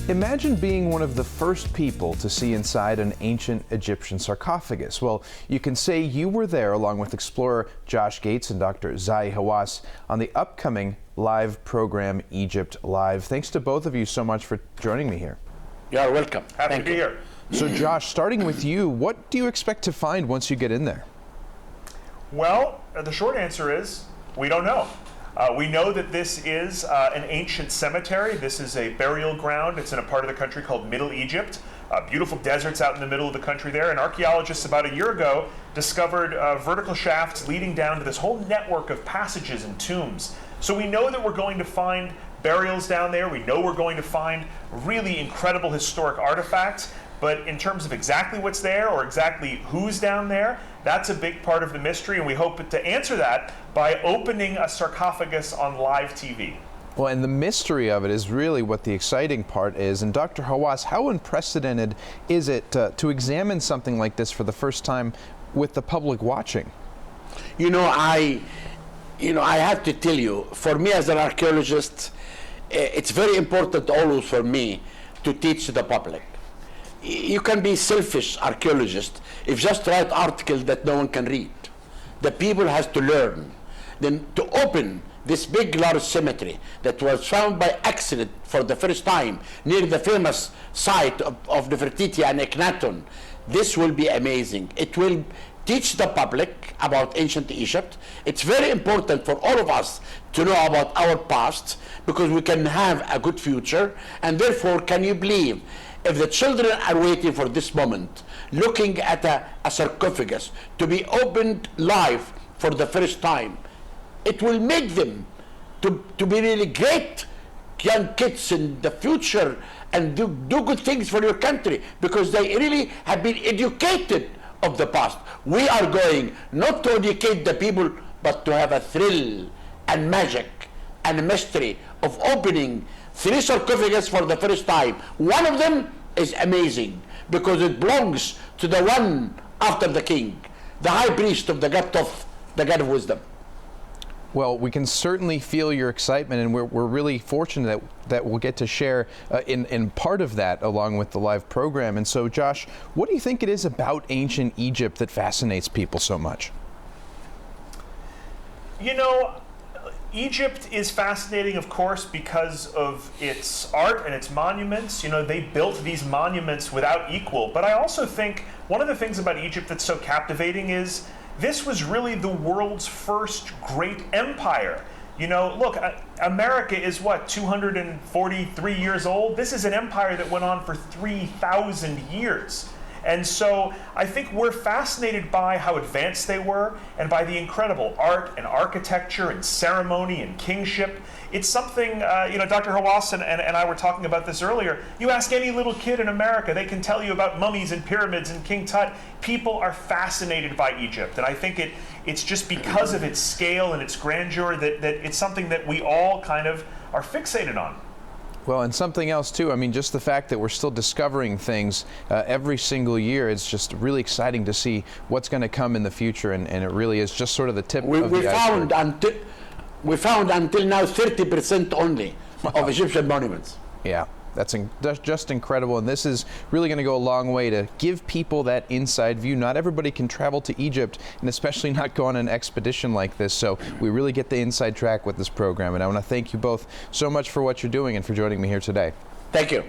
Imagine being one of the first people to see inside an ancient Egyptian sarcophagus. Well, you can say you were there along with explorer Josh Gates and Dr. Zahi Hawass on the upcoming live program Egypt Live. Thanks to both of you so much for joining me here. You are welcome. Happy to be here. So Josh, starting with you, what do you expect to find once you get in there? Well, the short answer is we don't know. We know that this is an ancient cemetery. This is a burial ground. It's in a part of the country called Middle Egypt. Beautiful deserts out in the middle of the country there. And archaeologists about a year ago discovered vertical shafts leading down to this whole network of passages and tombs. So we know that we're going to find burials down there. We know we're going to find really incredible historic artifacts. But in terms of exactly what's there or exactly who's down there, that's a big part of the mystery, and we hope to answer that by opening a sarcophagus on live TV. Well, and the mystery of it is really what the exciting part is. And Dr. Hawass, how unprecedented is it to examine something like this for the first time with the public watching? I have to tell you, for me as an archaeologist, it's very important always for me to teach the public. You can be selfish archaeologist if just write articles that no one can read. The people has to learn. Then to open this big large cemetery that was found by accident for the first time near the famous site of Nefertiti and Akhenaten, this will be amazing. It will teach the public about ancient Egypt. It's very important for all of us to know about our past because we can have a good future. And therefore, can you believe, if the children are waiting for this moment, looking at a sarcophagus to be opened live for the first time, it will make them to be really great young kids in the future and do good things for your country because they really have been educated of the past. We are going not to educate the people, but to have a thrill and magic and mystery of opening 3 sarcophagus for the first time. One of them is amazing because it belongs to the one after the king, the high priest of the God of wisdom. Well, we can certainly feel your excitement, and we're really fortunate that we'll get to share in part of that along with the live program. And so, Josh, what do you think it is about ancient Egypt that fascinates people so much? Egypt is fascinating, of course, because of its art and its monuments. They built these monuments without equal. But I also think one of the things about Egypt that's so captivating is this was really the world's first great empire. Look, America is what, 243 years old? This is an empire that went on for 3,000 years. And so I think we're fascinated by how advanced they were and by the incredible art and architecture and ceremony and kingship. It's something, Dr. Hawass and I were talking about this earlier. You ask any little kid in America, they can tell you about mummies and pyramids and King Tut. People are fascinated by Egypt. And I think it's just because of its scale and its grandeur that it's something that we all kind of are fixated on. Well, and something else too, just the fact that we're still discovering things every single year, it's just really exciting to see what's going to come in the future, and it really is just sort of the tip of the iceberg. We found until now 30% only of Egyptian monuments. Yeah, that's just incredible, and this is really going to go a long way to give people that inside view. Not everybody can travel to Egypt, and especially not go on an expedition like this, so we really get the inside track with this program, and I want to thank you both so much for what you're doing and for joining me here today. Thank you.